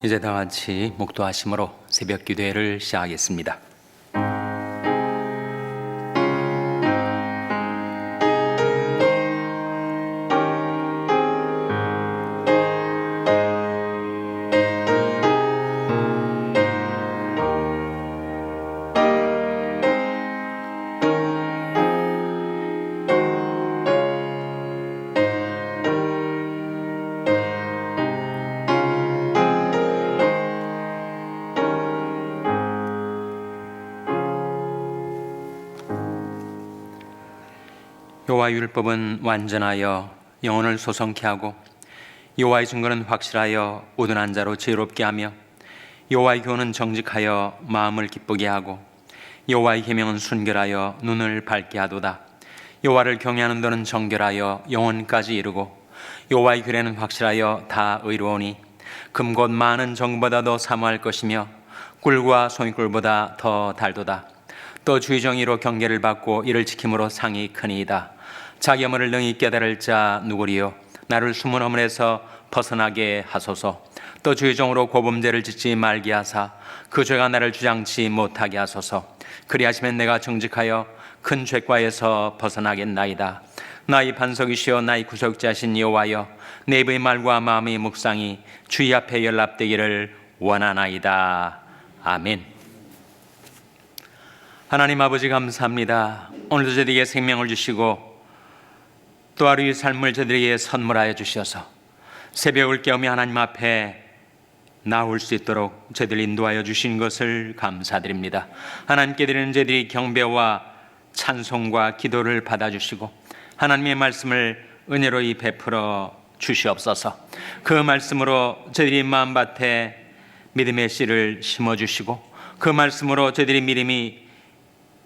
이제 다 같이 목도하심으로 새벽 기도회를 시작하겠습니다. 여호와의 율법은 완전하여 영혼을 소성케 하고 여호와의 증거는 확실하여 우둔한 자로 지혜롭게 하며 여호와의 교훈은 정직하여 마음을 기쁘게 하고 여호와의 계명은 순결하여 눈을 밝게 하도다. 여호와를 경외하는 너는 정결하여 영혼까지 이르고 여호와의 규례는 확실하여 다 의로우니 금곧 많은 정보다 더 사모할 것이며 꿀과 송이꿀보다 더 달도다. 또 주의 정의로 경계를 받고 이를 지킴으로 상이 크니이다. 자기 어머니를 능히 깨달을 자 누구리요? 나를 숨은 어머니에서 벗어나게 하소서. 또 주의 종으로 고범죄를 짓지 말게 하사 그 죄가 나를 주장치 못하게 하소서. 그리하시면 내가 정직하여 큰 죄과에서 벗어나겠나이다. 나의 반석이시여 나의 구속자신 여호와여, 내 입의 말과 마음의 묵상이 주의 앞에 연락되기를 원하나이다. 아멘. 하나님 아버지 감사합니다. 오늘도 저희에게 생명을 주시고 또 하루의 삶을 저희에게 선물하여 주셔서 새벽을 깨우며 하나님 앞에 나올 수 있도록 저희들 인도하여 주신 것을 감사드립니다. 하나님께 드리는 저희들이 경배와 찬송과 기도를 받아주시고 하나님의 말씀을 은혜로이 베풀어 주시옵소서. 그 말씀으로 저희들이 마음밭에 믿음의 씨를 심어주시고 그 말씀으로 저희들이 믿음이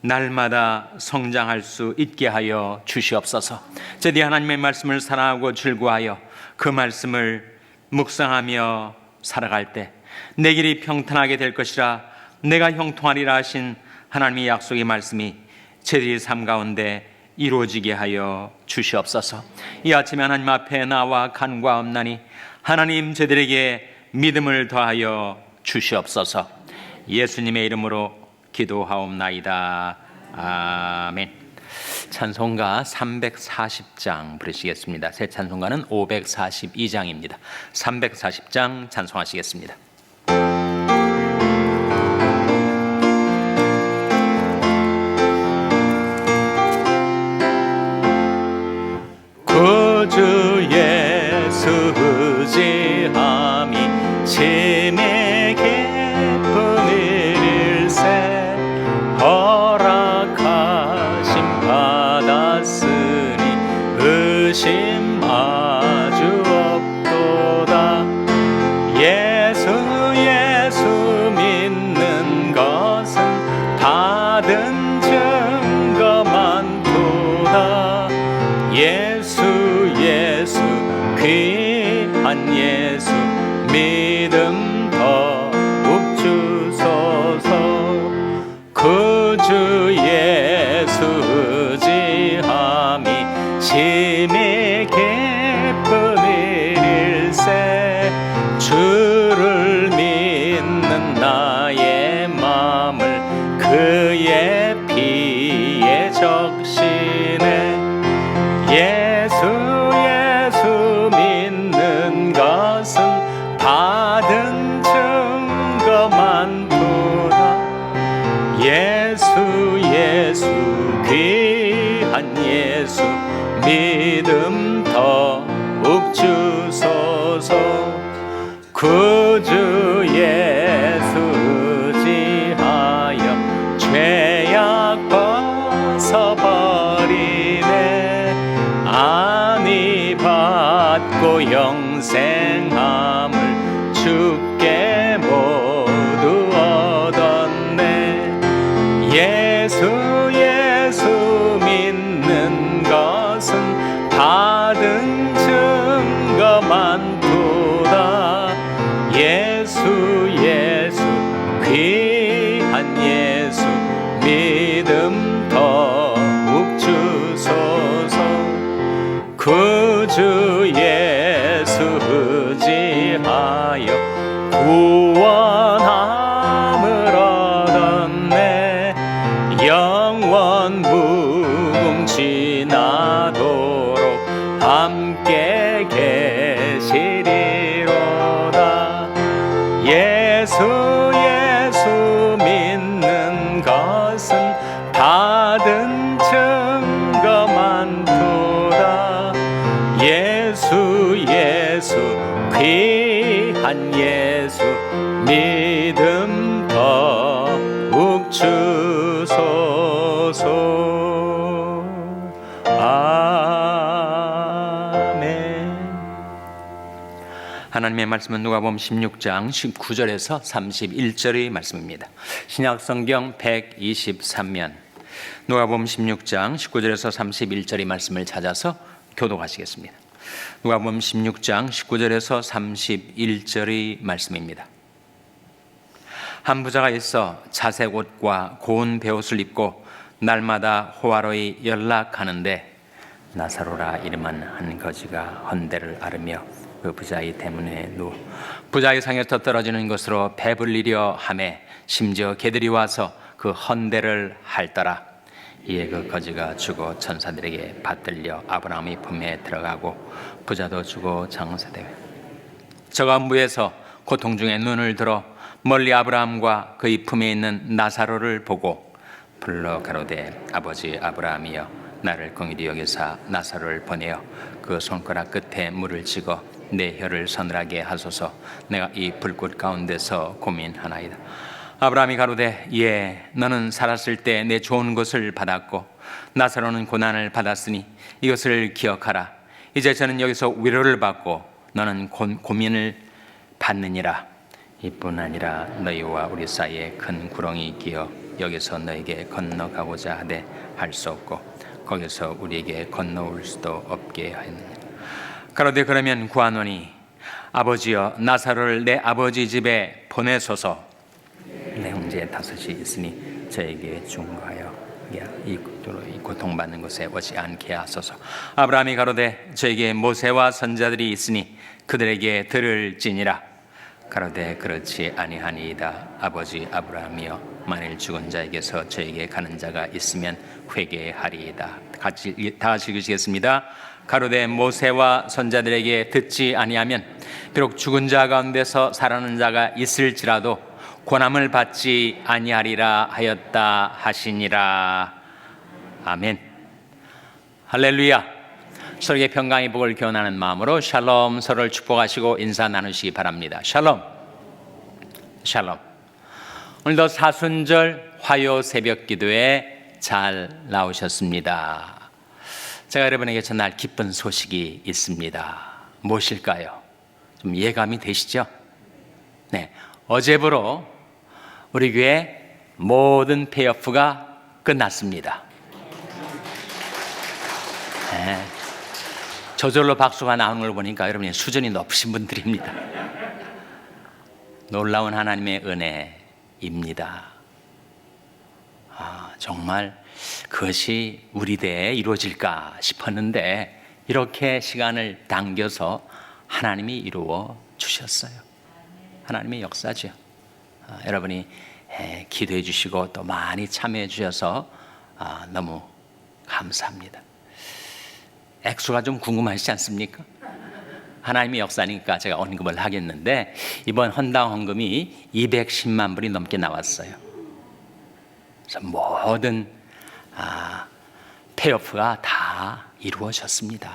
날마다 성장할 수 있게 하여 주시옵소서. 저희들이 하나님의 말씀을 사랑하고 즐거워하여 그 말씀을 묵상하며 살아갈 때 내 길이 평탄하게 될 것이라 내가 형통하리라 하신 하나님의 약속의 말씀이 저희들의 삶 가운데 이루어지게 하여 주시옵소서. 이 아침에 하나님 앞에 나와 간구하옵나니 하나님 저희들에게 믿음을 더하여 주시옵소서. 예수님의 이름으로 기도하옵나이다. 아멘. 찬송가 340장 부르시겠습니다. 새 찬송가는 542장입니다. 340장 찬송하시겠습니다. 구주 예수 의지함이 심히 깊은 일일세 허락하심 받았으니 의심 아주 없도다. 예수 믿는 것은 받은 증거 많도다. 예수 귀한 예수 믿음 더욱 주소서. 구주 예수 의지함이 심히 깊은 일일세 주를 믿는 나의 마음을 그의 피에 적시네. 예수 믿는 것은 받은 증거 많도다. 예수 귀한 예수 믿음 더욱 주소서. 구주 예수 의지하여 죄악 벗어버리네. 안위 받고 영생함을 주께 모두 얻었네. 예수 믿는 것은 받은 증거 많도다. 예수 귀한 예수 믿음 더욱 주소서. 구주 예수 의지하여 구원함을 얻었네. 영원 무궁지나도록 함께 계시리로다. 예수 예수 믿는 것은 받은 증거 많도다. 예수 예수 귀한 예수 믿음 더욱 주소서. 아멘. 하나님의 말씀은 누가복음 16장 19절에서 31절의 말씀입니다. 신약성경 123면 누가복음 16장 19절에서 31절의 말씀을 찾아서 교독하시겠습니다. 누가복음 16장 19절에서 31절의 말씀입니다. 한 부자가 있어 자색 옷과 고운 베옷을 입고 날마다 호화로이 연락하는데 나사로라 이름한 한 거지가 헌대를 앓으며 그 부자의 대문에 누워 부자의 상에서 떨어지는 것으로 배불리려 하매 심지어 개들이 와서 그 헌대를 핥더라. 이에 그 거지가 죽어 천사들에게 받들려 아브라함의 품에 들어가고 부자도 죽어 장사되고 저가 무에서 고통 중에 눈을 들어 멀리 아브라함과 그의 품에 있는 나사로를 보고 불러 가로되 아버지 아브라함이여 나를 긍휼히 여기사 나사로를 보내어 그 손가락 끝에 물을 찍어 내 혀를 서늘하게 하소서. 내가 이 불꽃 가운데서 고민하나이다. 아브라함이 가로되 예 너는 살았을 때 내 좋은 것을 받았고 나사로는 고난을 받았으니 이것을 기억하라. 이제 저는 여기서 위로를 받고 너는 고민을 받느니라. 이뿐 아니라 너희와 우리 사이에 큰 구렁이 끼어 여기서 너에게 건너가고자 하되 할 수 없고 거기서 우리에게 건너올 수도 없게 하였느니라. 가로되 그러면 구하노니 아버지여 나사로를 내 아버지 집에 보내소서. 내 형제 다섯이 있으니 저에게 중과하여 이 고통받는 곳에 오지 않게 하소서. 아브라함이 가로되 저에게 모세와 선자들이 있으니 그들에게 들을지니라. 가로되 그렇지 아니하니이다. 아버지 아브라함이여 만일 죽은 자에게서 저에게 가는 자가 있으면 회개하리이다. 다 같이 읽으시겠습니다. 가로되 모세와 선자들에게 듣지 아니하면 비록 죽은 자 가운데서 살아난 자가 있을지라도 고난을 받지 아니하리라 하였다 하시니라. 아멘. 할렐루야. 서로에게 평강의 복을 기원하는 마음으로 샬롬, 서로를 축복하시고 인사 나누시기 바랍니다. 샬롬. 샬롬. 오늘도 사순절 화요 새벽 기도에 잘 나오셨습니다. 제가 여러분에게 전할 기쁜 소식이 있습니다. 무엇일까요? 좀 예감이 되시죠? 네, 어제부로 우리 교회 모든 폐업프가 끝났습니다. 네, 저절로 박수가 나오는 걸 보니까 여러분이 수준이 높으신 분들입니다. 놀라운 하나님의 은혜입니다. 정말 그것이 우리 대에 이루어질까 싶었는데 이렇게 시간을 당겨서 하나님이 이루어 주셨어요. 하나님의 역사죠. 여러분이 기도해 주시고 또 많이 참여해 주셔서 너무 감사합니다. 액수가 좀 궁금하시지 않습니까? 하나님의 역사니까 제가 언급을 하겠는데 이번 헌당 헌금이 210만 불이 넘게 나왔어요. 그래서 모든 페이오프가 다 이루어졌습니다.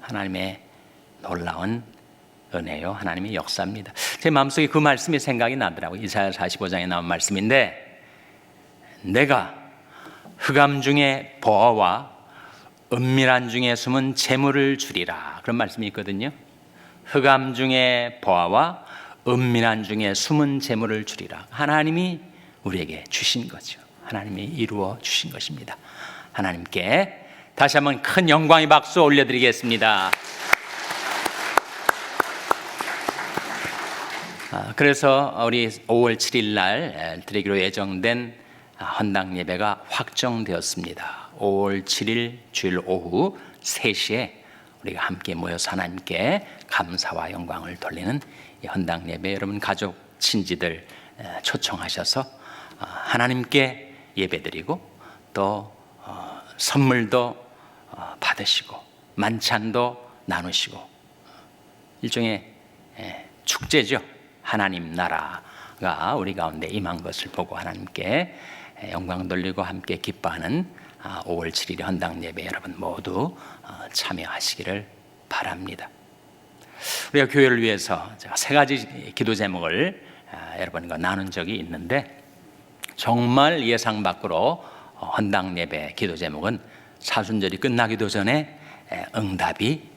하나님의 놀라운 은혜요, 하나님의 역사입니다. 제 마음속에 그 말씀이 생각이 나더라고요. 이사야 45장에 나온 말씀인데 내가 흑암 중에 보화와 은밀한 중에 숨은 재물을 주리라, 그런 말씀이 있거든요. 흑암 중에 보화와 은밀한 중에 숨은 재물을 주리라. 하나님이 우리에게 주신 거죠. 하나님이 이루어 주신 것입니다. 하나님께 다시 한번 큰 영광의 박수 올려드리겠습니다. 그래서 우리 5월 7일 날 드리기로 예정된 헌당 예배가 확정되었습니다. 5월 7일 주일 오후 3시에 우리가 함께 모여서 하나님께 감사와 영광을 돌리는 이 헌당 예배, 여러분 가족, 친지들 초청하셔서 하나님께 예배드리고 또 선물도 받으시고 만찬도 나누시고 일종의 축제죠. 하나님 나라가 우리 가운데 임한 것을 보고 하나님께 영광 돌리고 함께 기뻐하는 5월 7일 헌당 예배 여러분 모두 참여하시기를 바랍니다. 우리가 교회를 위해서 제가 3가지 기도 제목을 여러분과 나눈 적이 있는데 정말 예상 밖으로 헌당 예배 기도 제목은 사순절이 끝나기도 전에 응답이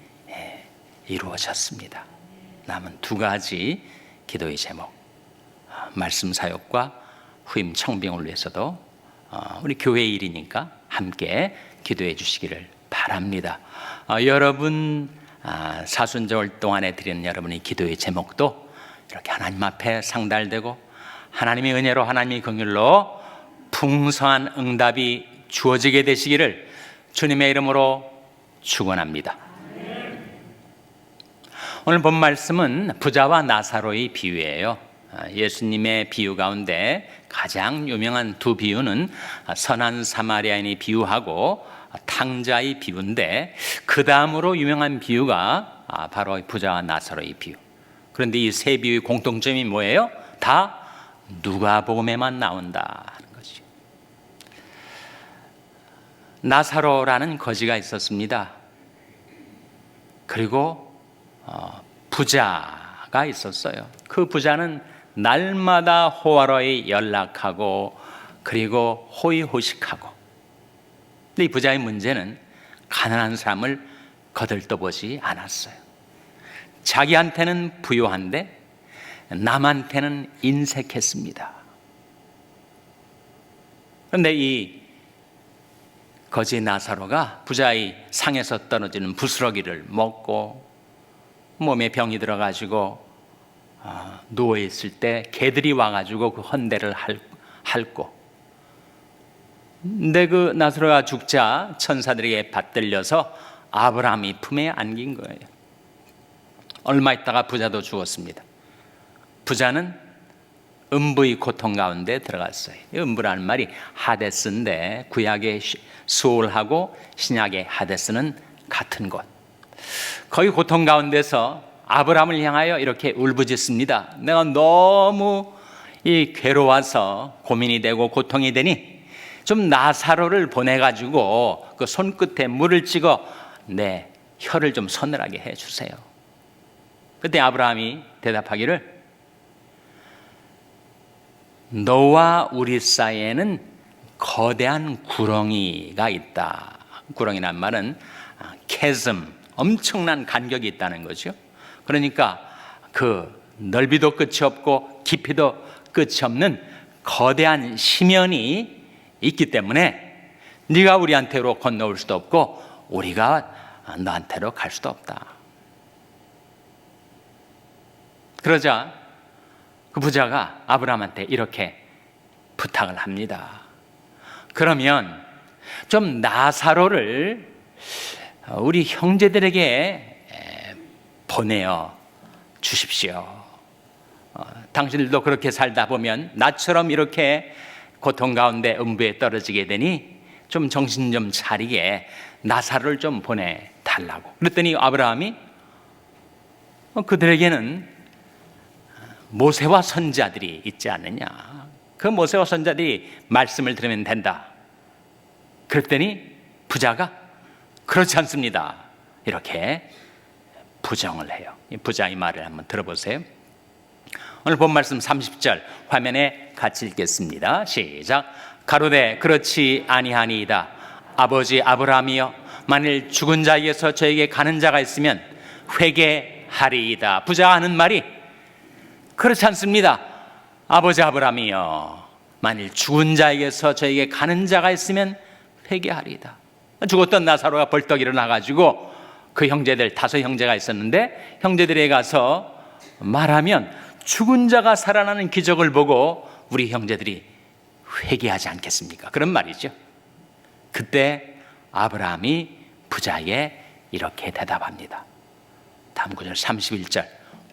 이루어졌습니다. 남은 2가지 기도의 제목, 말씀 사역과 후임 청빙을 위해서도 우리 교회 일이니까 함께 기도해 주시기를 바랍니다. 여러분 사순절 동안에 드리는 여러분의 기도의 제목도 이렇게 하나님 앞에 상달되고 하나님의 은혜로 하나님의 긍휼로 풍성한 응답이 주어지게 되시기를 주님의 이름으로 축원합니다. 오늘 본 말씀은 부자와 나사로의 비유예요. 예수님의 비유 가운데 가장 유명한 2 비유는 선한 사마리아인의 비유하고 탕자의 비유인데 그 다음으로 유명한 비유가 바로 부자와 나사로의 비유. 그런데 이 3 비유의 공통점이 뭐예요? 다 누가복음에만 나온다 하는 거죠. 나사로라는 거지가 있었습니다. 그리고 부자가 있었어요. 그 부자는 날마다 호화로에 연락하고 그리고 호의호식하고. 근데 이 부자의 문제는 가난한 사람을 거들떠보지 않았어요. 자기한테는 부유한데 남한테는 인색했습니다. 그런데 이 거지 나사로가 부자의 상에서 떨어지는 부스러기를 먹고 몸에 병이 들어가지고 누워있을 때 개들이 와가지고 그 헌대를 핥고 근데 그 나사로가 죽자 천사들에게 받들려서 아브라함이 품에 안긴 거예요. 얼마 있다가 부자도 죽었습니다. 부자는 음부의 고통 가운데 들어갔어요. 음부라는 말이 하데스인데 구약의 수올하고 신약의 하데스는 같은 곳. 거기 고통 가운데서 아브라함을 향하여 이렇게 울부짖습니다. 내가 너무 괴로워서 고민이 되고 고통이 되니 좀 나사로를 보내가지고 그 손끝에 물을 찍어 내 혀를 좀 서늘하게 해주세요. 그때 아브라함이 대답하기를 너와 우리 사이에는 거대한 구렁이가 있다. 구렁이란 말은 캐즘, 엄청난 간격이 있다는 거죠. 그러니까 그 넓이도 끝이 없고 깊이도 끝이 없는 거대한 심연이 있기 때문에 네가 우리한테로 건너올 수도 없고 우리가 너한테로 갈 수도 없다. 그러자 그 부자가 아브라함한테 이렇게 부탁을 합니다. 그러면 좀 나사로를 우리 형제들에게 보내어 주십시오. 당신들도 그렇게 살다 보면 나처럼 이렇게 고통 가운데 음부에 떨어지게 되니 좀 정신 좀 차리게 나사로를 좀 보내달라고. 그랬더니 아브라함이 그들에게는 모세와 선자들이 있지 않느냐. 그 모세와 선자들이 말씀을 들으면 된다. 그랬더니 부자가 그렇지 않습니다. 이렇게 부정을 해요. 이 부자의 말을 한번 들어보세요. 오늘 본 말씀 30절 화면에 같이 읽겠습니다. 시작. 가로되 그렇지 아니하니이다. 아버지 아브라함이여 만일 죽은 자에게서 저에게 가는 자가 있으면 회개하리이다. 부자가 하는 말이 그렇지 않습니다. 아버지 아브라함이여 만일 죽은 자에게서 저에게 가는 자가 있으면 회개하리이다. 죽었던 나사로가 벌떡 일어나가지고 그 형제들 5 형제가 있었는데 형제들에게 가서 말하면 죽은 자가 살아나는 기적을 보고 우리 형제들이 회개하지 않겠습니까? 그런 말이죠. 그때 아브라함이 부자에게 이렇게 대답합니다. 다음 구절 31절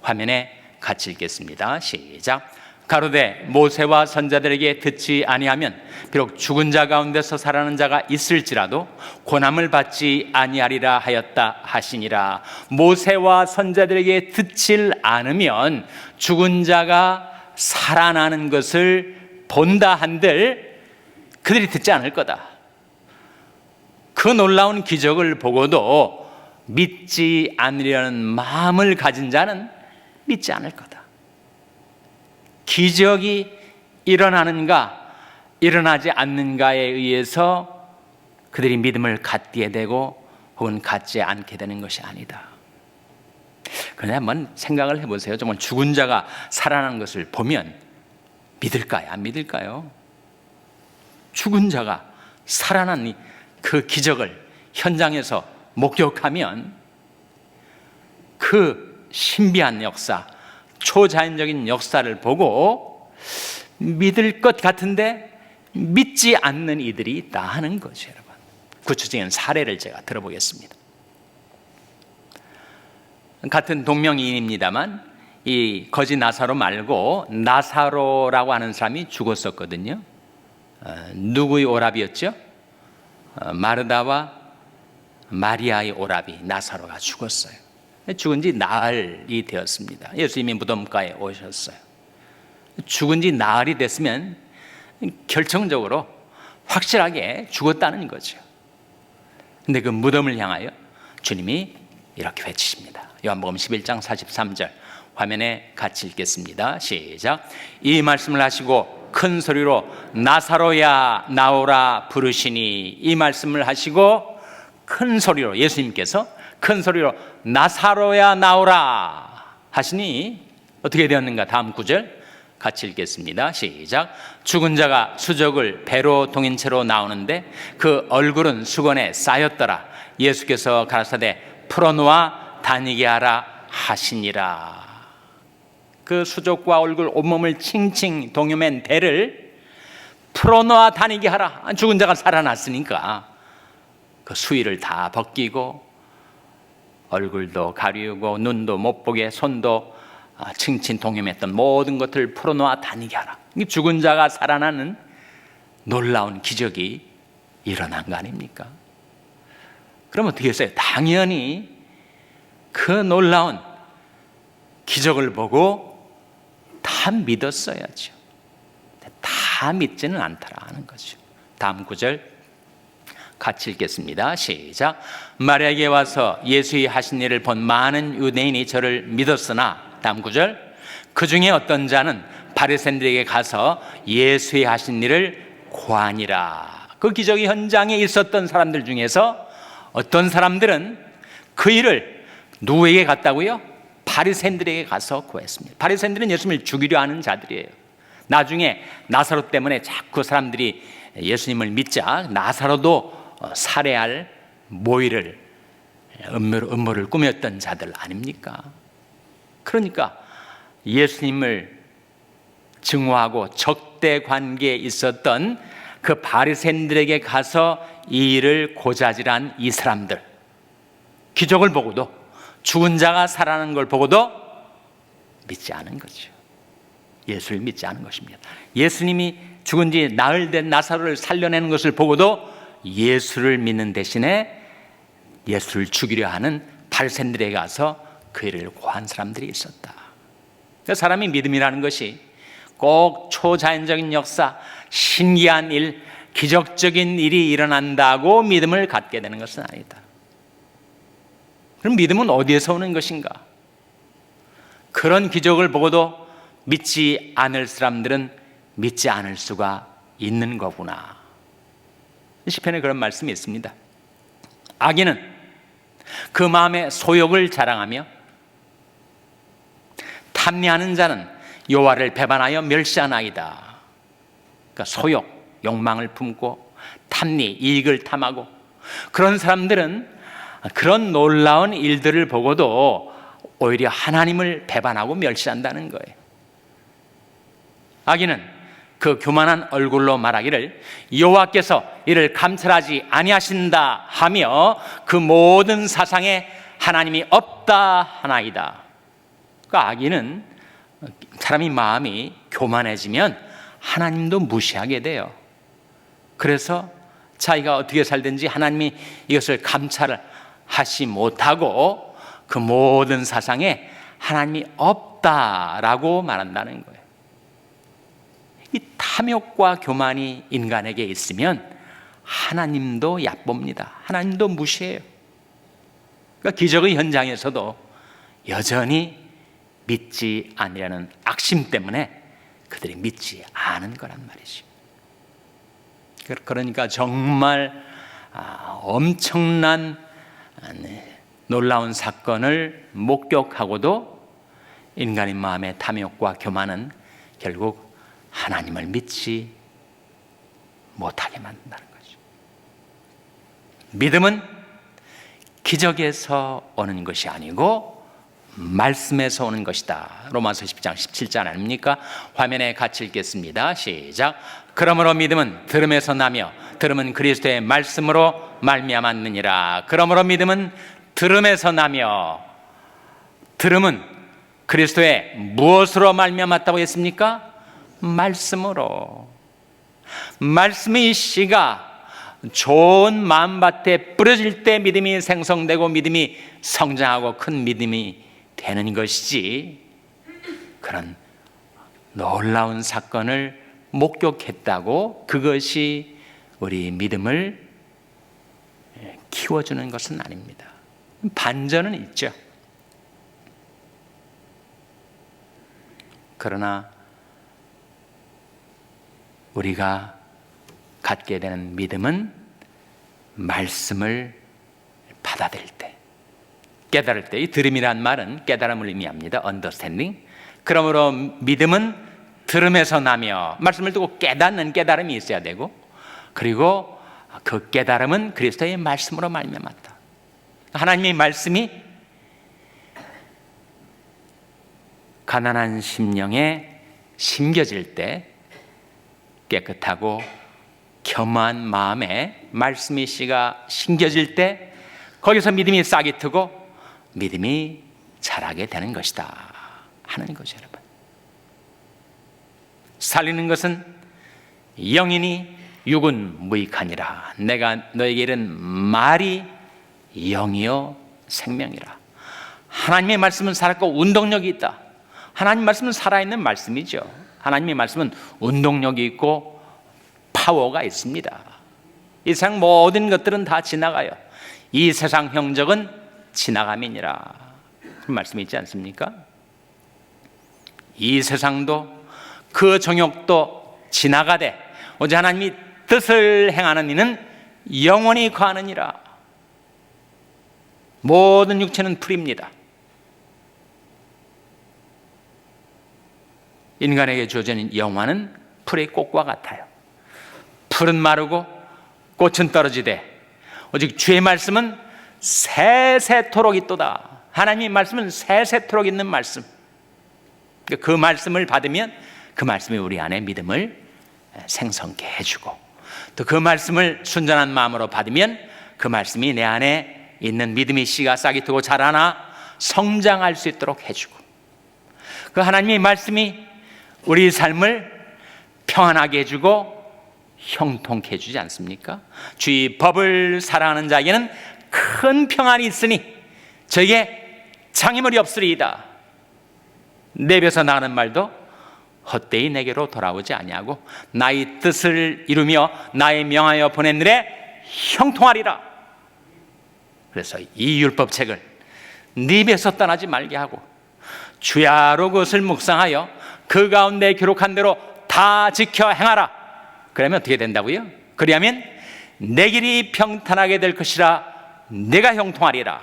화면에 같이 읽겠습니다. 시작. 가로되 모세와 선자들에게 듣지 아니하면 비록 죽은 자 가운데서 살아난 자가 있을지라도 고난을 받지 아니하리라 하였다 하시니라. 모세와 선자들에게 듣질 않으면 죽은 자가 살아나는 것을 본다 한들 그들이 듣지 않을 거다. 그 놀라운 기적을 보고도 믿지 않으려는 마음을 가진 자는 믿지 않을 거다. 기적이 일어나는가 일어나지 않는가에 의해서 그들이 믿음을 갖게 되고 혹은 갖지 않게 되는 것이 아니다. 그러나 한번 생각을 해보세요. 정말 죽은 자가 살아나는 것을 보면 믿을까요? 안 믿을까요? 죽은 자가 살아난 그 기적을 현장에서 목격하면 그 신비한 역사, 초자연적인 역사를 보고 믿을 것 같은데 믿지 않는 이들이 있다 하는 거죠, 여러분. 구체적인 사례를 제가 들어보겠습니다. 같은 동명이인입니다만 이 거지 나사로 말고 나사로라고 하는 사람이 죽었었거든요. 누구의 오라비였죠? 마르다와 마리아의 오라비 나사로가 죽었어요. 죽은 지 나흘이 되었습니다. 예수님이 무덤가에 오셨어요. 죽은 지 나흘이 됐으면 결정적으로 확실하게 죽었다는 거죠. 근데 그 무덤을 향하여 주님이 이렇게 외치십니다. 요한복음 11장 43절 화면에 같이 읽겠습니다. 시작. 이 말씀을 하시고 큰 소리로 나사로야 나오라 부르시니, 이 말씀을 하시고 큰 소리로, 예수님께서 큰 소리로 나사로야 나오라 하시니 어떻게 되었는가? 다음 구절 같이 읽겠습니다. 시작. 죽은 자가 수족을 배로 동인 채로 나오는데 그 얼굴은 수건에 쌓였더라. 예수께서 가라사대 풀어놓아 다니게 하라 하시니라. 그 수족과 얼굴 온몸을 칭칭 동여맨 배를 풀어놓아 다니게 하라. 죽은 자가 살아났으니까 그 수의를 다 벗기고 얼굴도 가리우고 눈도 못 보게 손도 칭칭 동여맸던 모든 것을 풀어놓아 다니게 하라. 죽은 자가 살아나는 놀라운 기적이 일어난 거 아닙니까? 그럼 어떻게 했어요? 당연히 그 놀라운 기적을 보고 다 믿었어야죠. 다 믿지는 않더라는 거죠. 다음 구절 같이 읽겠습니다. 시작. 마리아에게 와서 예수의 하신 일을 본 많은 유대인이 저를 믿었으나, 다음 구절, 그 중에 어떤 자는 바리새인들에게 가서 예수의 하신 일을 고하니라. 그 기적의 현장에 있었던 사람들 중에서 어떤 사람들은 그 일을 누구에게 갔다고요? 바리새인들에게 가서 구했습니다. 바리새인들은 예수님을 죽이려 하는 자들이에요. 나중에 나사로 때문에 자꾸 사람들이 예수님을 믿자 나사로도 살해할 모의를 음모를 꾸몄던 자들 아닙니까? 그러니까 예수님을 증오하고 적대 관계에 있었던 그 바리새인들에게 가서 이 일을 고자질한 이 사람들, 기적을 보고도, 죽은 자가 살아나는 걸 보고도 믿지 않은 거죠. 예수를 믿지 않은 것입니다. 예수님이 죽은 지 나흘 된 나사로를 살려내는 것을 보고도 예수를 믿는 대신에 예수를 죽이려 하는 바리새인들에게 가서 그 일을 고한 사람들이 있었다. 사람이 믿음이라는 것이 꼭 초자연적인 역사, 신기한 일, 기적적인 일이 일어난다고 믿음을 갖게 되는 것은 아니다. 그럼 믿음은 어디에서 오는 것인가? 그런 기적을 보고도 믿지 않을 사람들은 믿지 않을 수가 있는 거구나. 시편에 그런 말씀이 있습니다. 악인은 그 마음의 소욕을 자랑하며 탐내하는 자는 여호와를 배반하여 멸시하나이다. 그러니까 소욕, 욕망을 품고 탐니, 이익을 탐하고, 그런 사람들은 그런 놀라운 일들을 보고도 오히려 하나님을 배반하고 멸시한다는 거예요. 악인은 그 교만한 얼굴로 말하기를 여호와께서 이를 감찰하지 아니하신다 하며 그 모든 사상에 하나님이 없다 하나이다. 그 악인은 사람이 마음이 교만해지면 하나님도 무시하게 돼요. 그래서 자기가 어떻게 살든지 하나님이 이것을 감찰하시 못하고 그 모든 사상에 하나님이 없다라고 말한다는 거예요. 이 탐욕과 교만이 인간에게 있으면 하나님도 얕봅니다. 하나님도 무시해요. 그러니까 기적의 현장에서도 여전히 믿지 않으려는 악심 때문에 그들이 믿지 않은 거란 말이죠. 그러니까 정말 엄청난 놀라운 사건을 목격하고도 인간의 마음의 탐욕과 교만은 결국 하나님을 믿지 못하게 만든다는 거죠. 믿음은 기적에서 오는 것이 아니고 말씀에서 오는 것이다. 로마서 10장 17절 아닙니까? 화면에 같이 읽겠습니다. 시작. 그러므로 믿음은 들음에서 나며 들음은 그리스도의 말씀으로 말미암았느니라. 그러므로 믿음은 들음에서 나며 들음은 그리스도의 무엇으로 말미암았다고 했습니까? 말씀으로. 말씀의 씨가 좋은 마음밭에 뿌려질 때 믿음이 생성되고 믿음이 성장하고 큰 믿음이 되는 것이지, 그런 놀라운 사건을 목격했다고 그것이 우리 믿음을 키워주는 것은 아닙니다. 반전은 있죠. 그러나 우리가 갖게 되는 믿음은 말씀을 받아들일 때, 깨달을 때, 이 들음이란 말은 깨달음을 의미합니다. understanding. 그러므로 믿음은 들음에서 나며, 말씀을 듣고 깨닫는 깨달음이 있어야 되고, 그리고 그 깨달음은 그리스도의 말씀으로 말미암았다. 하나님의 말씀이 가난한 심령에 심겨질 때 깨끗하고 겸허한 마음에 말씀의 씨가 심겨질 때 거기서 믿음이 싹이 트고 믿음이 자라게 되는 것이다 하는 거죠. 여러분, 살리는 것은 영이니 육은 무익하니라. 내가 너에게 이른 말이 영이요 생명이라. 하나님의 말씀은 살았고 운동력이 있다. 하나님 말씀은 살아있는 말씀이죠. 하나님의 말씀은 운동력이 있고 파워가 있습니다. 이 세상 모든 것들은 다 지나가요. 이 세상 형적은 지나감이니라. 그 말씀이 있지 않습니까? 이 세상도 그 정욕도 지나가되 오직 하나님이 뜻을 행하는 이는 영원히 거하느니라. 모든 육체는 풀입니다. 인간에게 주어진 영화는 풀의 꽃과 같아요. 풀은 마르고 꽃은 떨어지되 오직 주의 말씀은 세세토록 있도다. 하나님의 말씀은 세세토록 있는 말씀. 그 말씀을 받으면 그 말씀이 우리 안에 믿음을 생성케 해주고, 또 그 말씀을 순전한 마음으로 받으면 그 말씀이 내 안에 있는 믿음의 씨가 싹이 트고 자라나 성장할 수 있도록 해주고, 그 하나님의 말씀이 우리 삶을 평안하게 해주고 형통케 해주지 않습니까? 주의 법을 사랑하는 자에게는 큰 평안이 있으니 저에게 장애물이 없으리이다. 내뱉어 나가는 말도 헛되이 내게로 돌아오지 아니하고 나의 뜻을 이루며 나의 명하여 보낸 일에 형통하리라. 그래서 이 율법책을 네 입에서 떠나지 말게 하고 주야로 그것을 묵상하여 그 가운데 기록한 대로 다 지켜 행하라. 그러면 어떻게 된다고요? 그리하면 내 길이 평탄하게 될 것이라. 내가 형통하리라.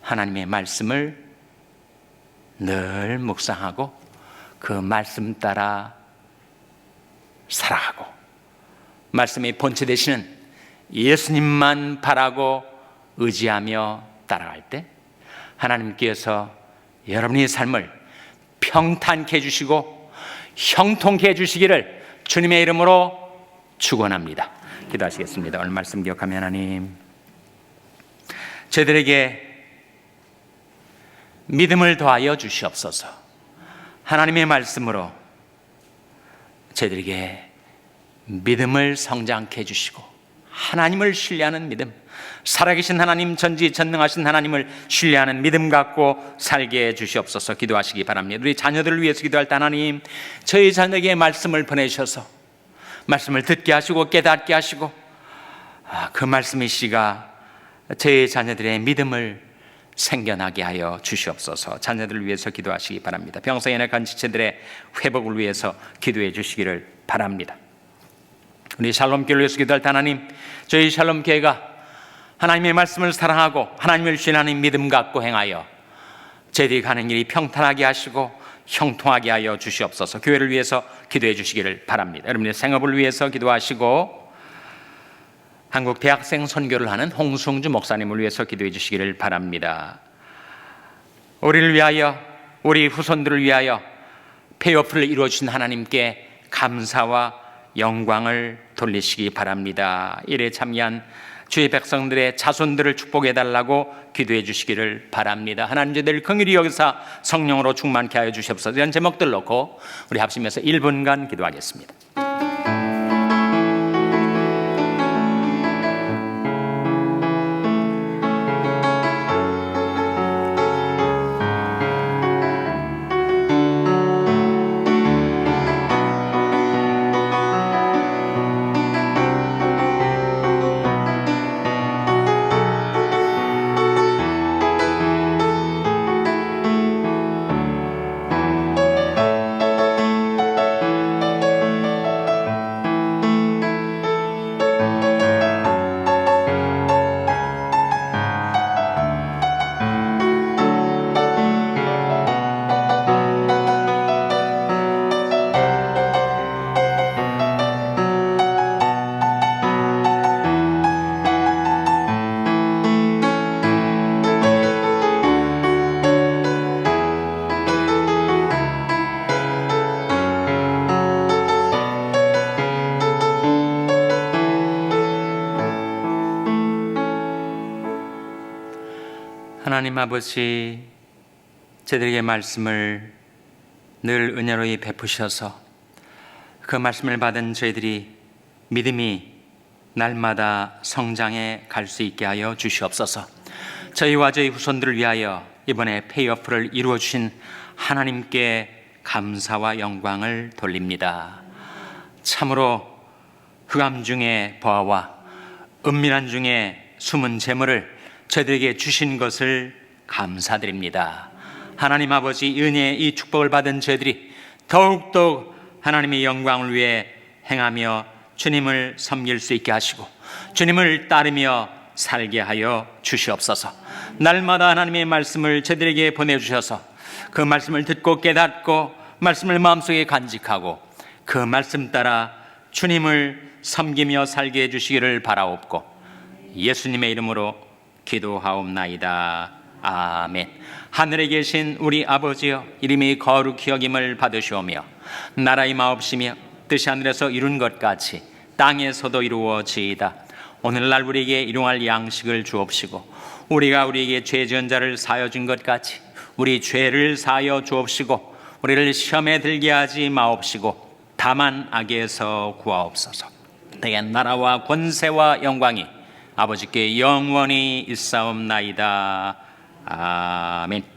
하나님의 말씀을 늘 묵상하고 그 말씀 따라 살아가고, 말씀의 본체 되시는 예수님만 바라고 의지하며 따라갈 때 하나님께서 여러분의 삶을 평탄케 해주시고 형통케 해주시기를 주님의 이름으로 축원합니다. 기도하시겠습니다. 오늘 말씀 기억하며 하나님, 저희들에게 믿음을 더하여 주시옵소서. 하나님의 말씀으로 저희들에게 믿음을 성장케 해주시고 하나님을 신뢰하는 믿음, 살아계신 하나님, 전지전능하신 하나님을 신뢰하는 믿음 갖고 살게 해주시옵소서. 기도하시기 바랍니다. 우리 자녀들을 위해서 기도할 때 하나님, 저희 자녀에게 말씀을 보내셔서 말씀을 듣게 하시고 깨닫게 하시고 그 말씀의 씨가 저희 자녀들의 믿음을 생겨나게 하여 주시옵소서. 자녀들을 위해서 기도하시기 바랍니다. 병상에 약한 지체들의 회복을 위해서 기도해 주시기를 바랍니다. 우리 샬롬교회를 위해서 기도할 때 하나님, 저희 샬롬교회가 하나님의 말씀을 사랑하고 하나님을 신뢰하는 믿음 갖고 행하여 저희들이 가는 일이 평탄하게 하시고 형통하게 하여 주시옵소서. 교회를 위해서 기도해 주시기를 바랍니다. 여러분의 생업을 위해서 기도하시고 한국 대학생 선교를 하는 홍승주 목사님을 위해서 기도해 주시기를 바랍니다. 우리를 위하여, 우리 후손들을 위하여 폐업을 이루어 주신 하나님께 감사와 영광을 돌리시기 바랍니다. 이에 참여한 주의 백성들의 자손들을 축복해 달라고 기도해 주시기를 바랍니다. 하나님, 저희들 긍휼히 여기사 성령으로 충만케 하여 주시옵소서. 이런 제목들 놓고 우리 합심해서 1분간 기도하겠습니다. 하나님 아버지, 저희들에게 말씀을 늘 은혜로이 베푸셔서 그 말씀을 받은 저희들이 믿음이 날마다 성장해 갈 수 있게 하여 주시옵소서. 저희와 저희 후손들을 위하여 이번에 페이오프를 이루어 주신 하나님께 감사와 영광을 돌립니다. 참으로 흑암 중에 보아와 은밀한 중에 숨은 재물을 저희들에게 주신 것을 감사드립니다. 하나님 아버지, 은혜 이 축복을 받은 저희들이 더욱더 하나님의 영광을 위해 행하며 주님을 섬길 수 있게 하시고 주님을 따르며 살게 하여 주시옵소서. 날마다 하나님의 말씀을 저희들에게 보내주셔서 그 말씀을 듣고 깨닫고 말씀을 마음속에 간직하고 그 말씀 따라 주님을 섬기며 살게 해주시기를 바라옵고 예수님의 이름으로 기도하옵나이다. 아멘. 하늘에 계신 우리 아버지여, 이름이 거룩히 여김을 받으시오며 나라의 마옵시며 뜻이 하늘에서 이룬 것 같이 땅에서도 이루어지이다. 오늘날 우리에게 일용할 양식을 주옵시고 우리가 우리에게 죄 지은 자를 사하여 준 것 같이 우리 죄를 사하여 주옵시고 우리를 시험에 들게 하지 마옵시고 다만 악에서 구하옵소서. 내게 나라와 권세와 영광이 아버지께 영원히 있사옵나이다. 아멘.